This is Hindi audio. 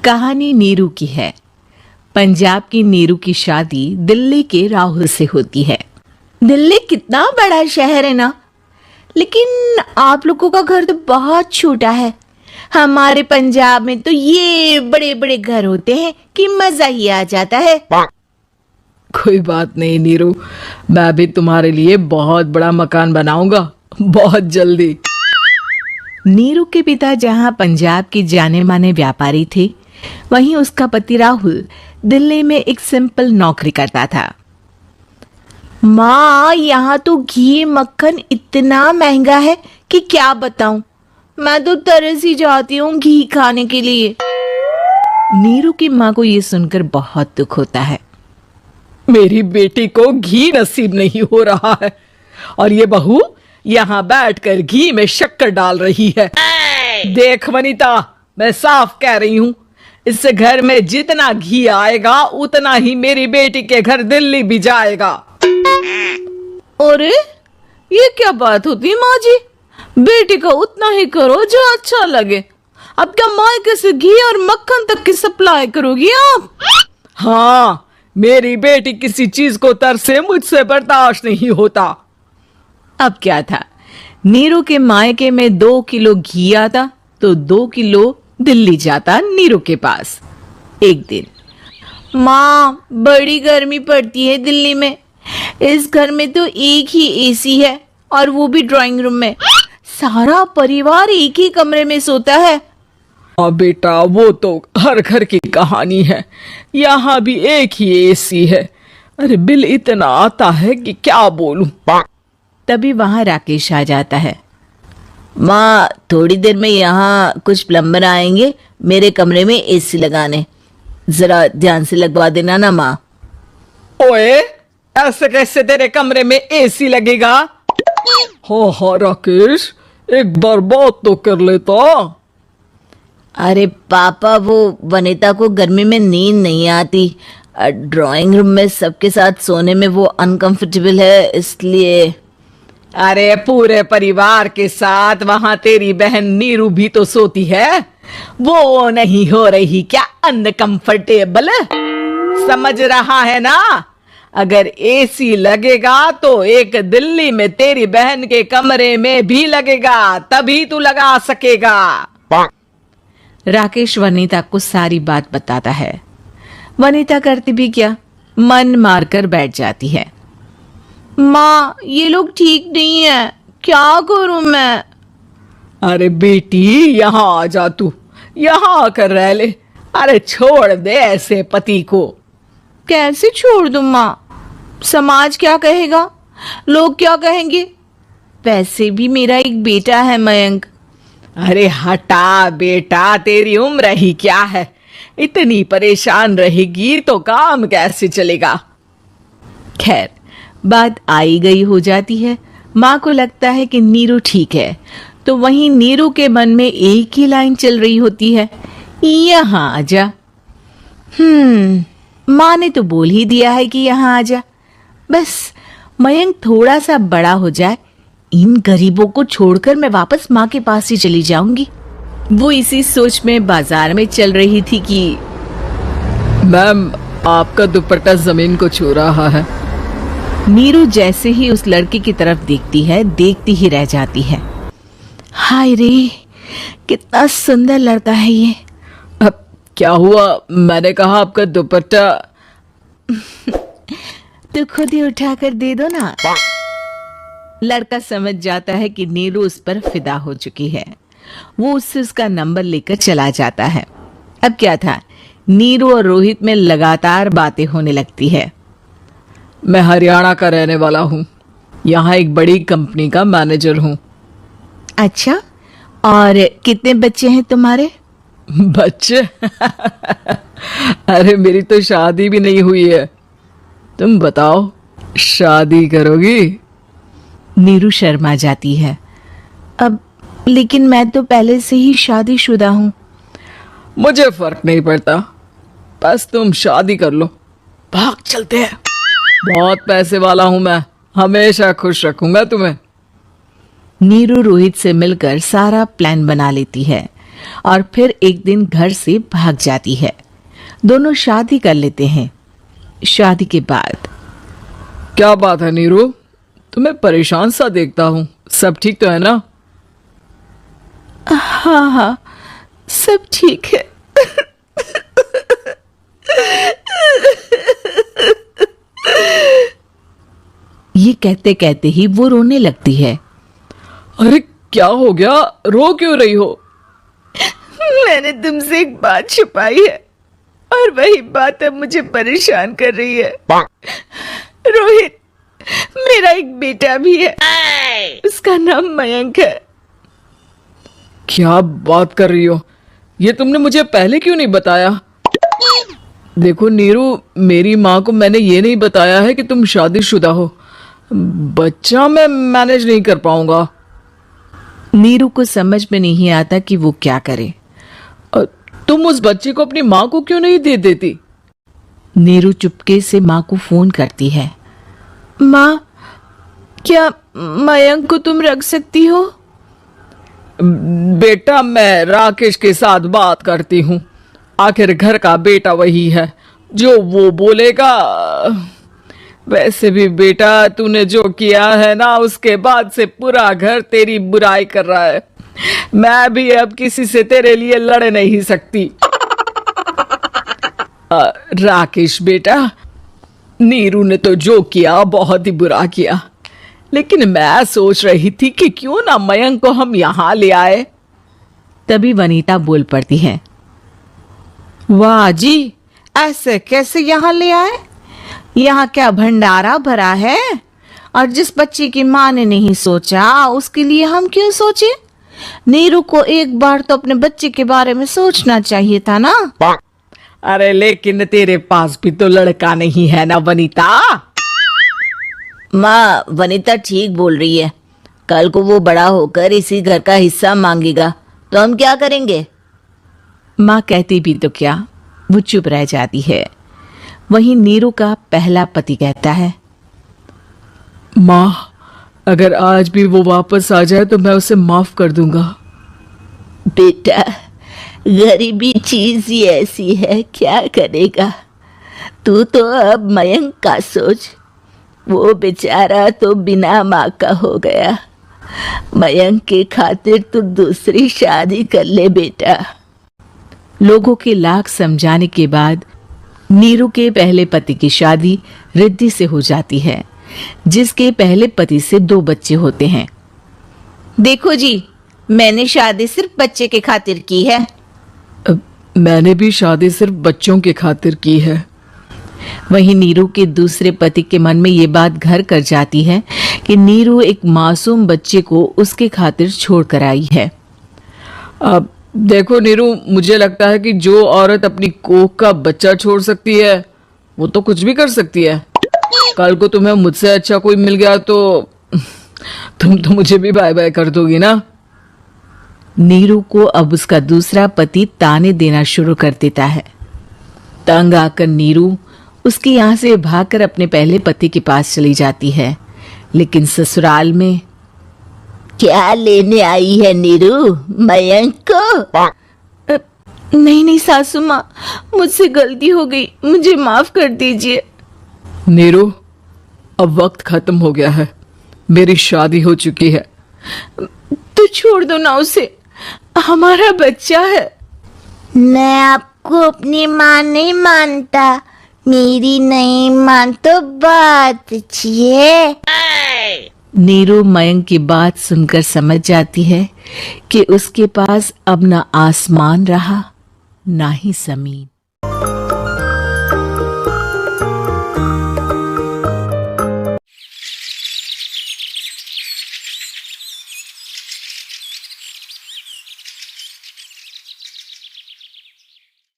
कहानी नीरू की है। पंजाब की नीरू की शादी दिल्ली के राहुल से होती है। दिल्ली कितना बड़ा शहर है ना, लेकिन आप लोगों का घर तो बहुत छोटा है। हमारे पंजाब में तो ये बड़े बड़े घर होते हैं कि मजा ही आ जाता है। कोई बात नहीं नीरू, मैं भी तुम्हारे लिए बहुत बड़ा मकान बनाऊंगा बहुत जल्दी। नीरू के पिता जहां पंजाब के जाने माने व्यापारी थे, वहीं उसका पति राहुल दिल्ली में एक सिंपल नौकरी करता था। माँ, यहाँ तो घी मक्खन इतना महंगा है कि क्या बताऊं। मैं तो तरस ही जाती हूँ घी खाने के लिए। नीरू की माँ को ये सुनकर बहुत दुख होता है। मेरी बेटी को घी नसीब नहीं हो रहा है और ये बहू यहाँ बैठकर घी में शक्कर डाल रही है। देख वनीता, मैं साफ कह रही हूँ, इस घर में जितना घी आएगा उतना ही मेरी बेटी के घर दिल्ली भी जाएगा। अरे ये क्या बात होती माँ जी, बेटी का उतना ही करो जो अच्छा लगे। अब क्या मायके से घी और मक्खन तक की सप्लाई करोगी आप? हाँ, मेरी बेटी किसी चीज को तरसे मुझसे बर्दाश्त नहीं होता। अब क्या था, नीरू के मायके में 2 किलो घी आता तो 2 किलो दिल्ली जाता नीरू के पास। एक दिन, माँ बड़ी गर्मी पड़ती है दिल्ली में। इस घर में तो एक ही एसी है और वो भी ड्राइंग रूम में। सारा परिवार एक ही कमरे में सोता है। हाँ बेटा, वो तो हर घर की कहानी है। यहाँ भी एक ही एसी है। अरे बिल इतना आता है कि क्या बोलूं। तभी वहां राकेश आ जाता है। माँ, थोड़ी देर में यहाँ कुछ प्लम्बर आएंगे मेरे कमरे में एसी लगाने, जरा ध्यान से लगवा देना ना माँ। ओए, ऐसे कैसे तेरे कमरे में एसी लगेगा? हाँ राकेश, एक बार बात तो कर लेता। अरे पापा, वो वनिता को गर्मी में नींद नहीं आती। ड्राइंग रूम में सबके साथ सोने में वो अनकंफर्टेबल है, इसलिए। अरे पूरे परिवार के साथ वहां तेरी बहन नीरू भी तो सोती है, वो नहीं हो रही क्या अनकंफर्टेबल? समझ रहा है ना? अगर एसी लगेगा तो एक दिल्ली में तेरी बहन के कमरे में भी लगेगा, तभी तू लगा सकेगा। राकेश वनिता को सारी बात बताता है। वनिता करती भी क्या, मन मारकर बैठ जाती है। माँ, ये लोग ठीक नहीं है, क्या करूं मैं? अरे बेटी, यहाँ आ जा, तू यहाँ आकर रह ले। अरे छोड़ दे ऐसे पति को। कैसे छोड़ दूं माँ? समाज क्या कहेगा, लोग क्या कहेंगे? वैसे भी मेरा एक बेटा है मयंक। अरे हटा बेटा, तेरी उम्र ही क्या है, इतनी परेशान रहेगी तो काम कैसे चलेगा। खैर, बात आई गई हो जाती है। माँ को लगता है कि नीरू ठीक है, तो वहीं नीरू के मन में एक ही लाइन चल रही होती है, यहाँ आ जा। माँ ने तो बोल ही दिया है कि यहाँ आ जा। बस मयंक थोड़ा सा बड़ा हो जाए, इन गरीबों को छोड़कर मैं वापस माँ के पास ही चली जाऊंगी। वो इसी सोच में बाजार में चल रही थी कि मैम, आपका दुपट्टा जमीन को छू रहा है। नीरू जैसे ही उस लड़के की तरफ देखती है, देखती ही रह जाती है। हाय रे, कितना सुंदर लड़का है ये। अब क्या हुआ? मैंने कहा आपका दुपट्टा। तो खुद ही उठा कर दे दो ना। लड़का समझ जाता है कि नीरू उस पर फिदा हो चुकी है। वो उससे उसका नंबर लेकर चला जाता है। अब क्या था, नीरू और रोहित में लगातार बातें होने लगती है। मैं हरियाणा का रहने वाला हूँ, यहाँ एक बड़ी कंपनी का मैनेजर हूँ। अच्छा, और कितने बच्चे हैं तुम्हारे? बच्चे? अरे मेरी तो शादी भी नहीं हुई है। तुम बताओ, शादी करोगी? नीरू शर्मा जाती है। अब लेकिन मैं तो पहले से ही शादीशुदा हूँ। मुझे फर्क नहीं पड़ता, बस तुम शादी कर लो, भाग चलते हैं। बहुत पैसे वाला हूं मैं, हमेशा खुश रखूंगा तुम्हें। नीरू रोहित से मिलकर सारा प्लान बना लेती है। और फिर एक दिन घर से भाग जाती है। दोनों शादी कर लेते हैं। शादी के बाद क्या बात है नीरू, तुम्हें परेशान सा देखता हूँ, सब ठीक तो है ना? हाँ हाँ, सब ठीक है। ये कहते कहते ही वो रोने लगती है। अरे क्या हो गया, रो क्यों रही हो? मैंने तुमसे एक बात छुपाई है और वही बात अब मुझे परेशान कर रही है। रोहित, मेरा एक बेटा भी है, उसका नाम मयंक है। क्या बात कर रही हो, ये तुमने मुझे पहले क्यों नहीं बताया? देखो नीरू, मेरी माँ को मैंने ये नहीं बताया है कि तुम शादीशुदा हो। बच्चा मैं मैनेज नहीं कर पाऊंगा। नीरू को समझ में नहीं आता कि वो क्या करे। तुम उस बच्चे को अपनी माँ को क्यों नहीं दे देती? नीरू चुपके से माँ को फोन करती है। माँ, क्या मयंक को तुम रख सकती हो? बेटा, मैं राकेश के साथ बात करती हूँ। आखिर घर का बेटा वही है, जो वो बोलेगा। वैसे भी बेटा, तूने जो किया है ना, उसके बाद से पूरा घर तेरी बुराई कर रहा है। मैं भी अब किसी से तेरे लिए लड़ नहीं सकती। राकेश बेटा, नीरू ने तो जो किया बहुत ही बुरा किया, लेकिन मैं सोच रही थी कि क्यों ना मयंक को हम यहाँ ले आए। तभी वनीता बोल पड़ती है। वाह जी, ऐसे कैसे यहाँ ले आए? यहाँ क्या भंडारा भरा है? और जिस बच्चे की माँ ने नहीं सोचा, उसके लिए हम क्यों सोचे? नीरू को एक बार तो अपने बच्चे के बारे में सोचना चाहिए था ना। अरे लेकिन तेरे पास भी तो लड़का नहीं है ना वनीता। माँ, वनीता ठीक बोल रही है। कल को वो बड़ा होकर इसी घर का हिस्सा मांगेगा तो हम क्या करेंगे? माँ कहती भी तो क्या, वो चुप रह जाती है। वहीं नीरू का पहला पति कहता है। माँ, अगर आज भी वो वापस आ जाए तो मैं उसे माफ कर दूंगा। बेटा, गरीबी चीज ही ऐसी है, क्या करेगा? तू तो अब मयंक का सोच। वो बेचारा तो बिना माँ का हो गया। मयंक के खातिर तू दूसरी शादी कर ले बेटा। लोगों के लाख समझाने के बाद नीरू के पहले पति की शादी रिद्धि से हो जाती है, जिसके पहले पति से 2 बच्चे होते हैं। देखो जी, मैंने शादी सिर्फ बच्चे के खातिर की है। मैंने भी शादी सिर्फ बच्चों के खातिर की है। वहीं नीरू के दूसरे पति के मन में ये बात घर कर जाती है कि नीरू एक मासूम बच्चे को उसके खातिर छोड़ कर आई है। अब देखो नीरू, मुझे लगता है कि जो औरत अपनी कोख का बच्चा छोड़ सकती है, वो तो कुछ भी कर सकती है। कल को तुम्हें मुझसे अच्छा कोई मिल गया तो तुम तो मुझे भी बाय बाय कर दोगी ना। नीरू को अब उसका दूसरा पति ताने देना शुरू कर देता है। तंग आकर नीरू उसके यहाँ से भागकर अपने पहले पति के पास चली जाती है, लेकिन ससुराल में क्या लेने आई है नीरू, मयंक को? नहीं नहीं सासू माँ, मुझसे गलती हो गई, मुझे माफ कर दीजिए। नीरू, अब वक्त खत्म हो गया है, मेरी शादी हो चुकी है। तो छोड़ दो ना उसे, हमारा बच्चा है। मैं आपको अपनी माँ नहीं मानता। मेरी नहीं मान तो बात छिए। नीरू मयंक की बात सुनकर समझ जाती है कि उसके पास अब ना आसमान रहा ना ही जमीन।